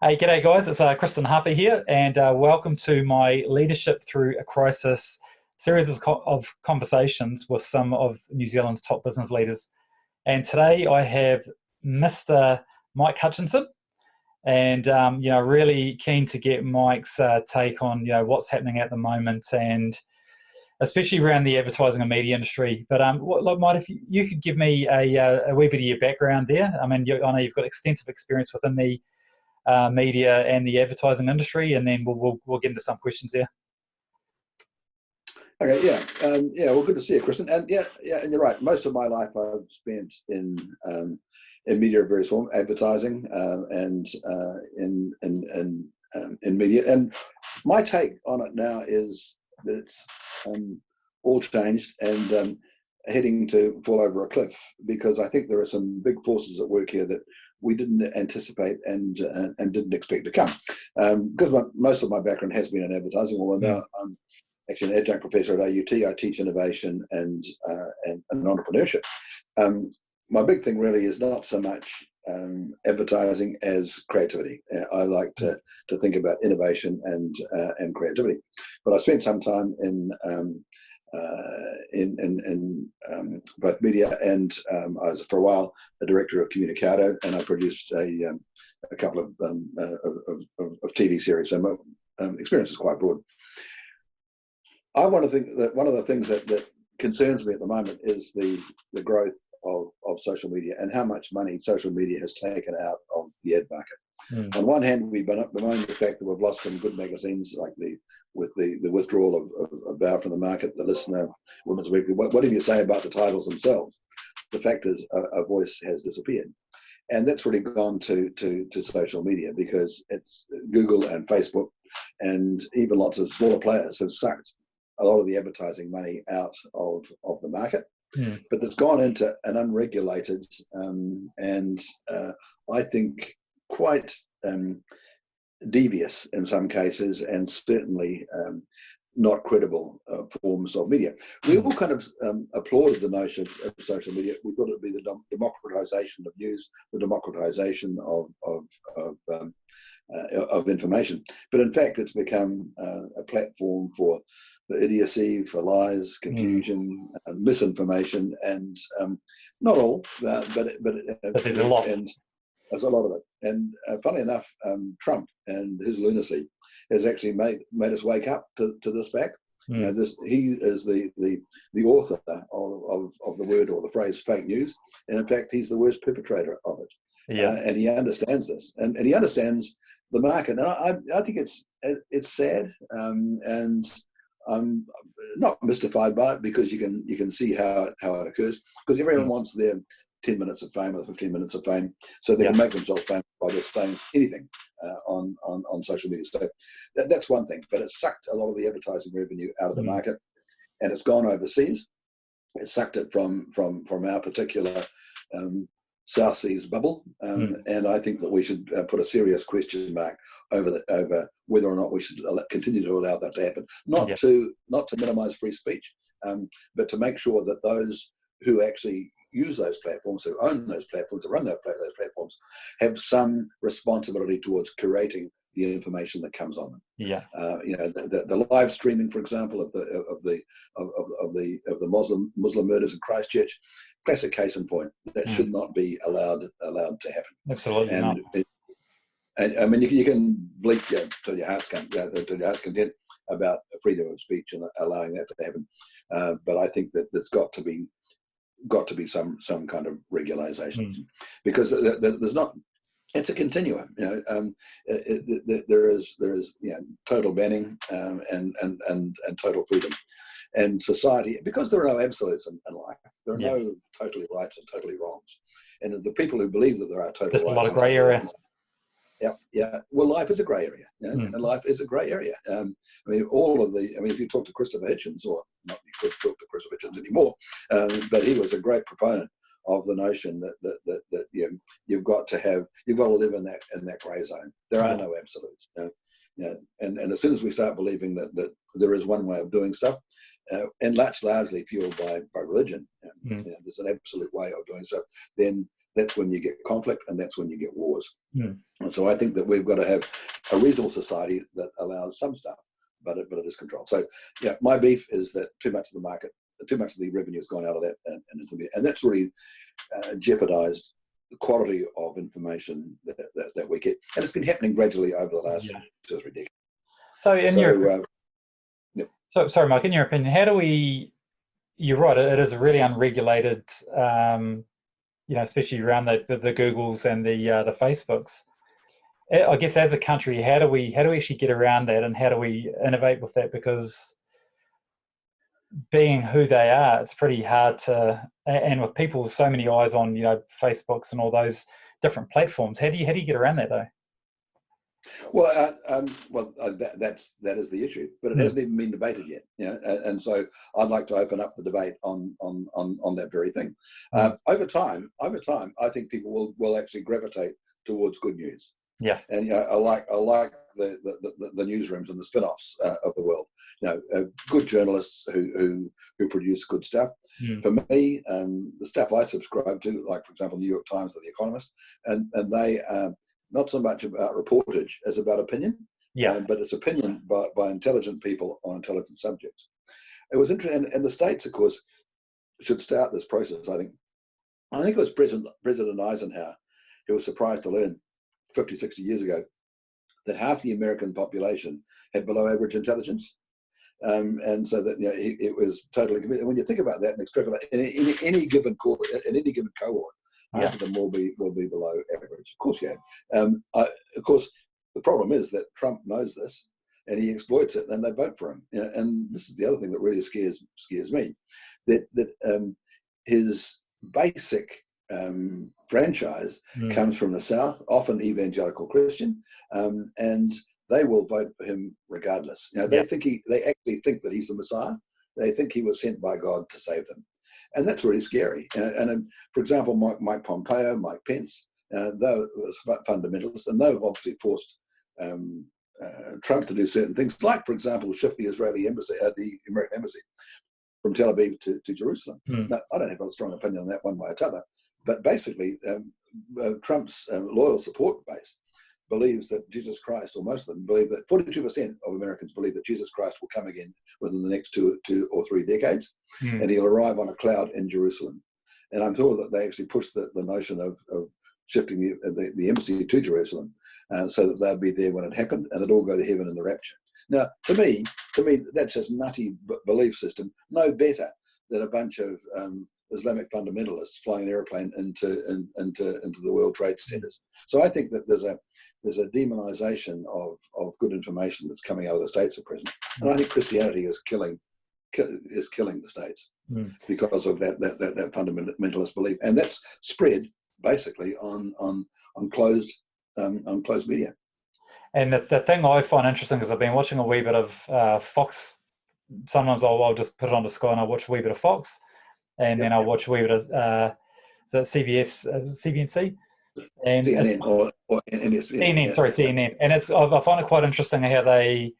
Hey, g'day guys, it's Kristen Harper here, and welcome to my Leadership Through a Crisis series of conversations with some of New Zealand's top business leaders. And today I have Mr. Mike Hutcheson, and really keen to get Mike's take on what's happening at the moment, and especially around the advertising and media industry. But Mike, if you could give me a wee bit of your background there. I mean, I know you've got extensive experience within the media and the advertising industry, and then we'll get into some questions there. Okay, yeah. Well, good to see you, Kristen. And yeah, and you're right. Most of my life I've spent in media of various forms, advertising, and in media. And my take on it now is that it's all changed and heading to fall over a cliff, because I think there are some big forces at work here that we didn't anticipate and didn't expect to come. Because most of my background has been in advertising, although now I'm actually an adjunct professor at AUT. I teach innovation and entrepreneurship. My big thing really is not so much advertising as creativity. I like to think about innovation and creativity. But I spent some time in both media, and I was for a while the director of Communicado, and I produced a couple of TV series. So my experience is quite broad. I want to think that one of the things that concerns me at the moment is the growth of social media and how much money social media has taken out of the ad market. On one hand, we've been bemoaning the fact that we've lost some good magazines, like with the withdrawal of Bauer from the market, The Listener, Women's Weekly. Whatever you say about the titles themselves, the fact is a voice has disappeared. And that's really gone to social media, because it's Google and Facebook and even lots of smaller players have sucked a lot of the advertising money out of the market. But that's gone into an unregulated and I think quite devious in some cases, and certainly not credible forms of media. We all kind of applauded the notion of social media. We thought it would be the democratization of news, the democratization of information. But in fact, it's become a platform for idiocy, for lies, confusion, misinformation, and not all, but there's a lot. And there's a lot of it. And funnily enough, Trump and his lunacy has actually made us wake up to this fact. He is the author of the word or the phrase fake news, and in fact, he's the worst perpetrator of it. And he understands this, and he understands the market. And I think it's sad, and I'm not mystified by it, because you can see how it occurs, because everyone wants their 10 minutes of fame or 15 minutes of fame, so they can make themselves famous by just saying anything on social media. So that's one thing, but it's sucked a lot of the advertising revenue out of the market, and it's gone overseas. It sucked it from our particular South Seas bubble, and I think that we should put a serious question mark over whether or not we should continue to allow that to happen. Not to minimise free speech, but to make sure that those who actually use those platforms, who own those platforms, who run those platforms, have some responsibility towards curating the information that comes on them. The live streaming, for example, of the Muslim murders in Christchurch, classic case in point. That should not be allowed to happen. Absolutely not. And I mean, you can bleat till your heart's content about freedom of speech and allowing that to happen. But I think that there's got to be some kind of regularization, because there's not. It's a continuum. There is total banning and total freedom, and society, because there are no absolutes in life. There are no totally rights and totally wrongs, and the people who believe that there are total just rights, a lot of grey area. Well, life is a grey area, and life is a grey area. If you talk to Christopher Hitchens, or not, you could talk to Christopher Hitchens anymore, but he was a great proponent of the notion that you've got to live in that grey zone. There are no absolutes. And as soon as we start believing that there is one way of doing stuff, and largely fueled by religion, there's an absolute way of doing stuff, then that's when you get conflict, and that's when you get wars. And so I think that we've got to have a reasonable society that allows some stuff, but it is controlled. So yeah, my beef is that too much of the market, too much of the revenue has gone out of that, and that's really jeopardized the quality of information that we get, and it's been happening gradually over the last 2 or 3 decades. So sorry, Mike, in your opinion, how do we? You're right. It is a really unregulated, especially around the Googles and the Facebooks. I guess as a country, how do we actually get around that, and how do we innovate with that? Because being who they are, it's pretty hard to, and with people, so many eyes on, Facebooks and all those different platforms. How do you get around that though? Well, that is the issue, but it hasn't even been debated yet. And so I'd like to open up the debate on that very thing. Over time, I think people will actually gravitate towards good news. Yeah, and I like the newsrooms and the spin-offs of the world. Good journalists who produce good stuff. For me, the stuff I subscribe to, like for example, New York Times or The Economist, and they not so much about reportage as about opinion. But it's opinion by intelligent people on intelligent subjects. It was interesting, and the States, of course, should start this process. I think it was President Eisenhower who was surprised to learn 50, 60 years ago that half the American population had below average intelligence. And so that it was totally committed. When you think about that and extrapolate in any given cohort, half of them will be below average. Of course, of course, the problem is that Trump knows this and he exploits it, and they vote for him. And this is the other thing that really scares me, that his basic franchise comes from the South, often evangelical Christian, and they will vote for him regardless. They actually think that he's the Messiah. They think he was sent by God to save them, and that's really scary. And for example, Mike Pompeo, Mike Pence, they're fundamentalists, and they've obviously forced Trump to do certain things, like for example, shift the Israeli embassy, the American embassy, from Tel Aviv to Jerusalem. Now, I don't have a strong opinion on that one way or t'other, but basically, Trump's loyal support base believes that Jesus Christ, or most of them believe that 42% of Americans believe that Jesus Christ will come again within the next 2 or 3 decades, and he'll arrive on a cloud in Jerusalem. And I'm told that they actually pushed the notion of shifting the embassy to Jerusalem so that they'll be there when it happened, and they'd all go to heaven in the rapture. Now, to me, that's just nutty belief system. No better than a bunch of Islamic fundamentalists flying an airplane into the World Trade Centers. So I think that there's a demonization of good information that's coming out of the States at present, and I think Christianity is killing the States because of that fundamentalist belief, and that's spread basically on closed media. And the thing I find interesting is I've been watching a wee bit of Fox. Sometimes I'll just put it on the Sky and I'll watch a wee bit of Fox, and then I'll watch a wee bit of CBS, CBNC, and CNN or NBC. CNN. Sorry, CNN. And I find it quite interesting how they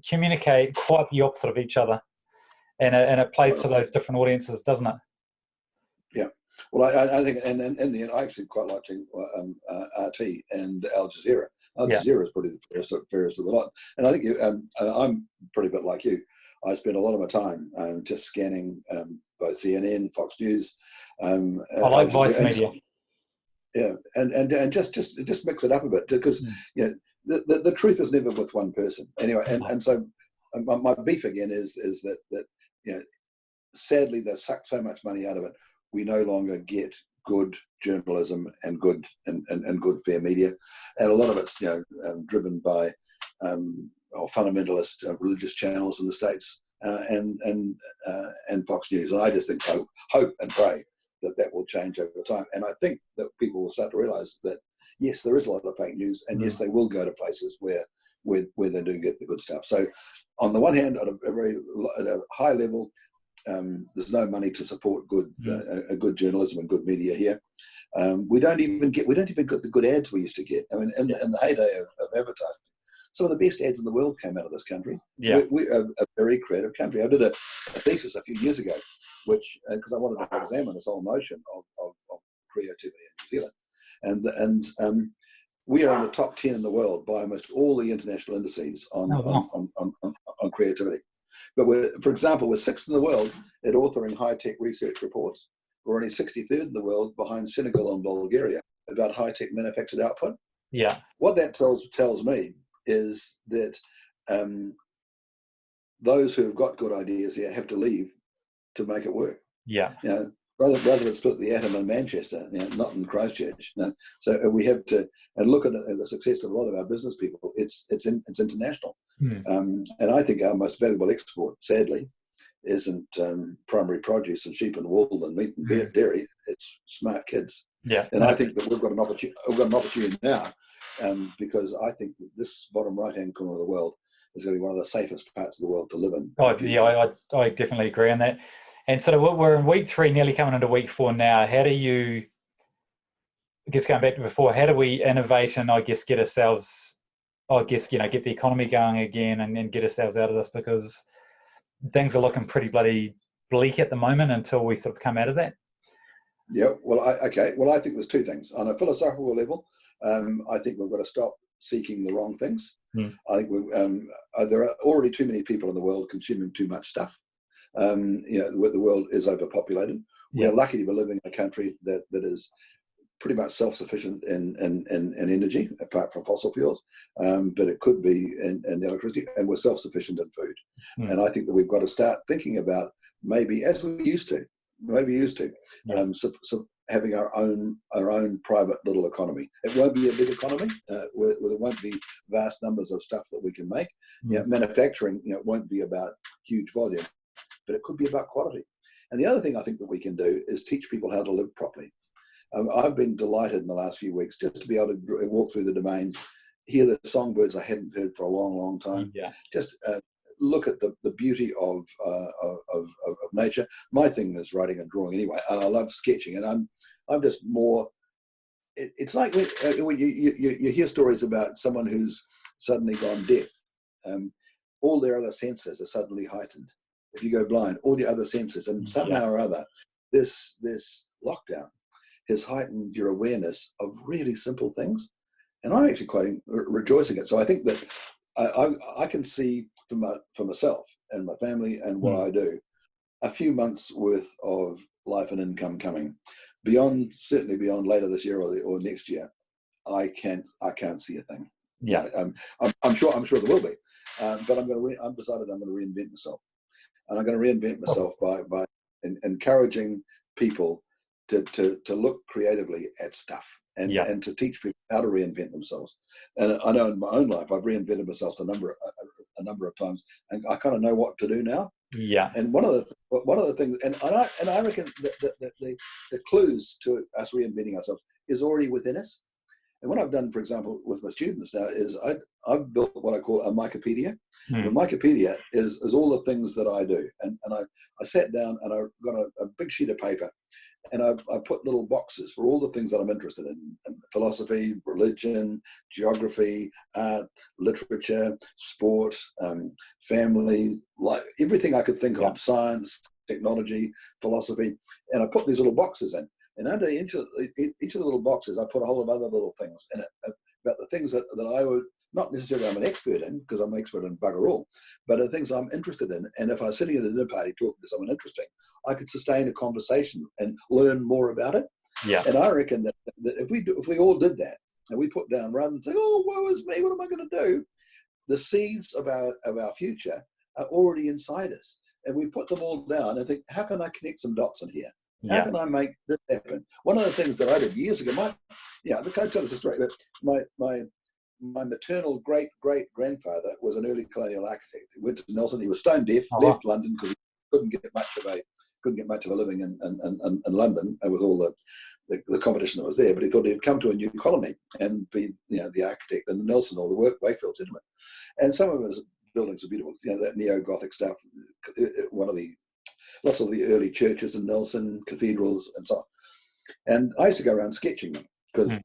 communicate quite the opposite of each other, and it plays to those different audiences, doesn't it? Yeah. Well, I think, and in the end, I actually quite like RT and Al Jazeera. Al Jazeera is probably the fairest of the lot. And I think I'm pretty bit like you. I spend a lot of my time just scanning both CNN, Fox News. I like Vice Media. Yeah, and just mix it up a bit, because the truth is never with one person anyway. And so my beef again is that sadly they've sucked so much money out of it. We no longer get good journalism and good fair media, and a lot of it's driven by fundamentalist religious channels in the States and Fox News. And I just think hope and pray that will change over time. And I think that people will start to realise that yes, there is a lot of fake news, and yes, they will go to places where they do get the good stuff. So on the one hand, at a high level, there's no money to support good journalism and good media here. We don't even get the good ads we used to get. I mean, in the heyday of advertising, some of the best ads in the world came out of this country. Yeah. We're a very creative country. I did a thesis a few years ago, which because I wanted to examine this whole notion of creativity in New Zealand. and we are in the top 10 in the world by almost all the international indices on creativity. But for example, we're 6th in the world at authoring high-tech research reports. We're only 63rd in the world behind Senegal and Bulgaria about high-tech manufactured output. Yeah. What that tells me is that those who have got good ideas here have to leave to make it work. Yeah. You know, rather than split the atom in Manchester, you know, not in Christchurch. You know? So we have to, and look at the success of a lot of our business people. It's international, and I think our most valuable export, sadly, isn't primary produce and sheep and wool and meat and dairy. It's smart kids. Yeah. And I think that we've got an opportunity now, because I think that this bottom right-hand corner of the world is going to be one of the safest parts of the world to live in. Oh, yeah, I definitely agree on that. And so we're in week 3, nearly coming into week 4 now. How do you, I guess going back to before, how do we innovate and I guess get ourselves, get the economy going again and then get ourselves out of this, because things are looking pretty bloody bleak at the moment until we sort of come out of that? Yeah, well, I think there's 2 things. On a philosophical level, I think we've got to stop seeking the wrong things. I think there are already too many people in the world consuming too much stuff. The world is overpopulated. We're lucky to be living in a country that is pretty much self-sufficient in energy, apart from fossil fuels, but it could be in electricity, and we're self-sufficient in food. And I think that we've got to start thinking about, maybe as we used to, so having our own private little economy. It won't be a big economy. There won't be vast numbers of stuff that we can make. Manufacturing, won't be about huge volume, but it could be about quality. And the other thing I think that we can do is teach people how to live properly. I've been delighted in the last few weeks just to be able to walk through the domain, hear the songbirds I hadn't heard for a long, long time. Just look at the beauty of nature. My thing is writing and drawing anyway, and I love sketching. And I'm just more. It's like when you hear stories about someone who's suddenly gone deaf. All their other senses are suddenly heightened. If you go blind, all your other senses, and somehow or other, this lockdown has heightened your awareness of really simple things, and I'm actually quite rejoicing it. So I think that I can see for myself and my family and what I do, a few months worth of life and income coming, certainly beyond later this year or next year. I can't see a thing. I'm sure there will be, but I'm decided I'm going to reinvent myself, and I'm going to reinvent myself by encouraging people to look creatively at stuff and to teach people how to reinvent themselves. And I know in my own life I've reinvented myself a number of times, and I kind of know what to do now. And one of the things, and I reckon that the clues to us reinventing ourselves is already within us. And what I've done, for example, with my students now is I've built what I call a Mycopedia. The Mycopedia is all the things that I do. And I sat down and I got a big sheet of paper, and I put little boxes for all the things that I'm interested in philosophy, religion, geography, art, literature, sport, family, like everything I could think of, science, technology, philosophy. And I put these little boxes in. And under each of the little boxes, I put a whole of other little things in it about the things that I would, not necessarily I'm an expert in, because I'm an expert in bugger all, but the things I'm interested in. And if I was sitting at a dinner party talking to someone interesting, I could sustain a conversation and learn more about it. And I reckon that if we all did that, and we put down, rather than saying, "Oh, woe is me, what am I going to do?" the seeds of our future are already inside us, and we put them all down and think, "How can I connect some dots in here? How can I make this happen?" One of the things that I did years ago, I can't tell us a story, but my maternal great-great-grandfather was an early colonial architect. He went to Nelson. He was stone deaf, left London because he couldn't get much of a living in London with all the competition that was there. But he thought he'd come to a new colony and be the architect in Nelson or the Wakefield settlement. And some of his buildings are beautiful. That neo-Gothic stuff. Lots of the early churches in Nelson, cathedrals, and so on. And I used to go around sketching them because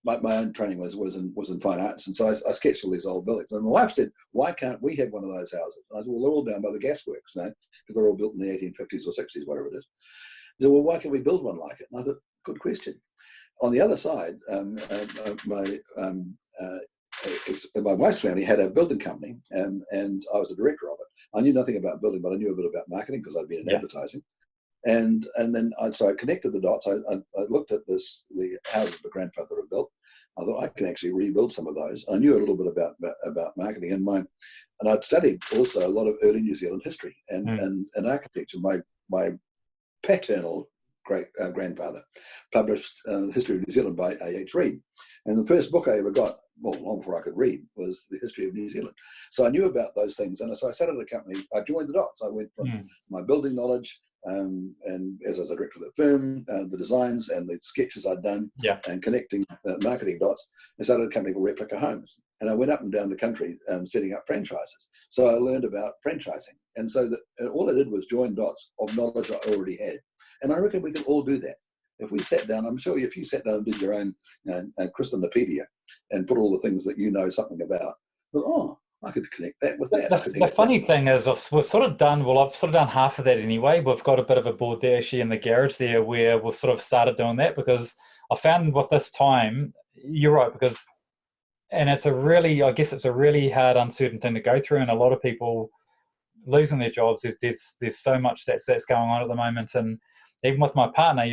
my own training was in fine arts, and so I sketched all these old buildings. And my wife said, "Why can't we have one of those houses?" And I said, "Well, they're all down by the gasworks now, because they're all built in the 1850s or 60s, whatever it is." She said, "Well, why can't we build one like it?" And I thought, good question. on the other side, my wife's family had a building company, and I was the director of it. I knew nothing about building, but I knew a bit about marketing because I'd been in advertising. And then I connected the dots. I looked at the houses my grandfather had built. I thought I can actually rebuild some of those. I knew a little bit about marketing, and I'd studied also a lot of early New Zealand history and architecture. My paternal great grandfather published the History of New Zealand by A.H. Reid, and the first book I ever got, well, long before I could read, was the History of New Zealand. So I knew about those things, and so I started a company. I joined the dots. I went from my building knowledge, and as I was a director of the firm, the designs and the sketches I'd done, and connecting marketing dots, I started a company called Replica Homes. And I went up and down the country setting up franchises. So I learned about franchising. And so all I did was join dots of knowledge I already had. And I reckon we can all do that. If we sat down, I'm sure if you sat down and did your own Christianopedia and put all the things that you know something about, I could connect that with that. The funny thing is, I've sort of done half of that anyway. We've got a bit of a board there actually in the garage there where we've sort of started doing that, because I found with this time, you're right, and it's a really hard, uncertain thing to go through, and a lot of people losing their jobs. There's so much that's going on at the moment, and even with my partner,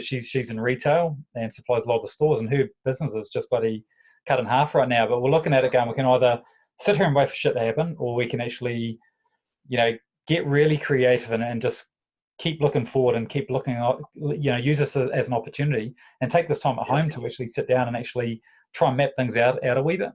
she's in retail and supplies a lot of the stores, and her business is just bloody cut in half right now. But we're looking at it going, we can either sit here and wait for shit to happen, or we can actually, get really creative and just keep looking forward and keep looking, use this as an opportunity and take this time at home to actually sit down and actually try and map things out a wee bit.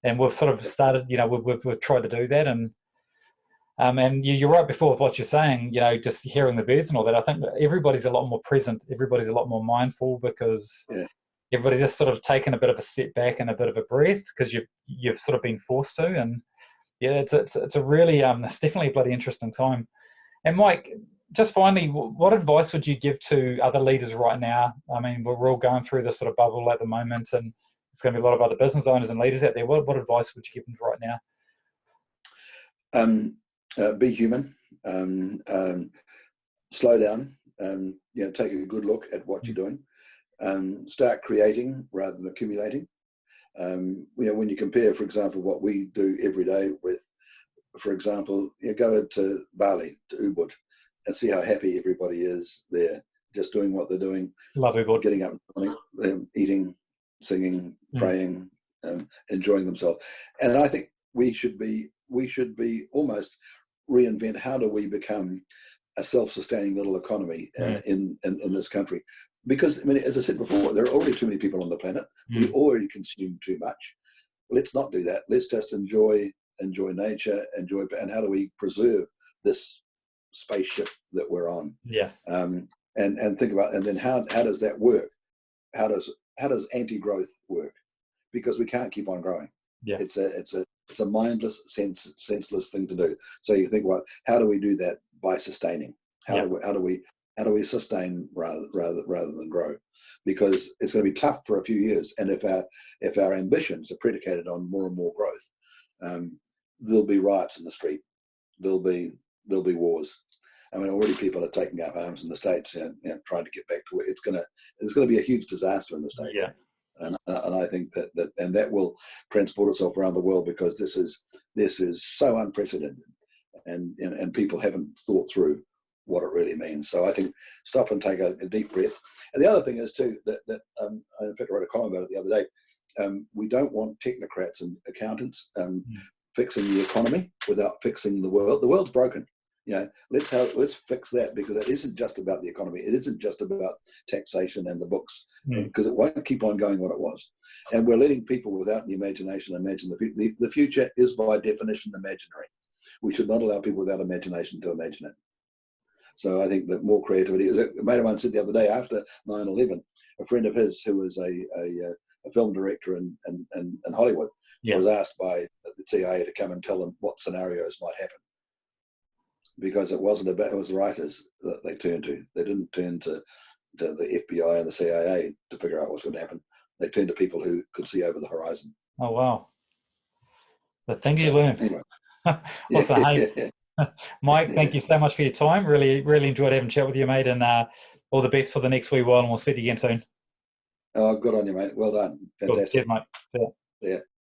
And we've sort of started, we've tried to do that. And you're right before with what you're saying, just hearing the birds and all that. I think that everybody's a lot more present. Everybody's a lot more mindful, because everybody's just sort of taken a bit of a step back and a bit of a breath, because you've sort of been forced to. And it's a really, it's definitely a bloody interesting time. And Mike, just finally, what advice would you give to other leaders right now? I mean, we're all going through this sort of bubble at the moment, and there's going to be a lot of other business owners and leaders out there. What advice would you give them right now? Be human. Slow down. Take a good look at what you're doing. Start creating rather than accumulating. When you compare, for example, what we do every day with, for example, go to Bali, to Ubud, and see how happy everybody is there, just doing what they're doing. Love Ubud. Getting up in the morning, eating, singing, praying, enjoying themselves. And I think we should be almost reinvent, how do we become a self-sustaining little economy in this country? Because, I mean, as I said before, there are already too many people on the planet. We already consume too much. Let's not do that. Let's just enjoy nature, and how do we preserve this spaceship that we're on? And think about, and then how does that work? How does anti-growth work? Because we can't keep on growing. It's a mindless, senseless thing to do. So you think about, how do we do that? By sustaining. How do we sustain rather than grow? Because it's going to be tough for a few years. And if our ambitions are predicated on more and more growth, there'll be riots in the street. There'll be wars. I mean, already people are taking up arms in the States and trying to get back to where it's going to be a huge disaster in the States. And I think that will transport itself around the world, because this is so unprecedented, and people haven't thought through what it really means. So I think stop and take a deep breath. And the other thing is too that in fact I wrote a column about it the other day. We don't want technocrats and accountants fixing the economy without fixing the world. The world's broken. Let's fix that, because it isn't just about the economy. It isn't just about taxation and the books, because it won't keep on going what it was. And we're letting people without the imagination imagine the future is by definition imaginary. We should not allow people without imagination to imagine it. So I think that more creativity is. A mate of mine said the other day, after 9/11, a friend of his who was a film director in Hollywood was asked by the TA to come and tell them what scenarios might happen. Because it was the writers that they turned to. They didn't turn to the FBI and the CIA to figure out what's going to happen. They turned to people who could see over the horizon. Oh, wow. The things you learn. Anyway. Awesome. Hey, Mike, thank you so much for your time. Really, really enjoyed having a chat with you, mate, and all the best for the next wee while, and we'll speak again soon. Oh, good on you, mate. Well done. Cool. Fantastic. Cheers, mate. See ya. Yeah.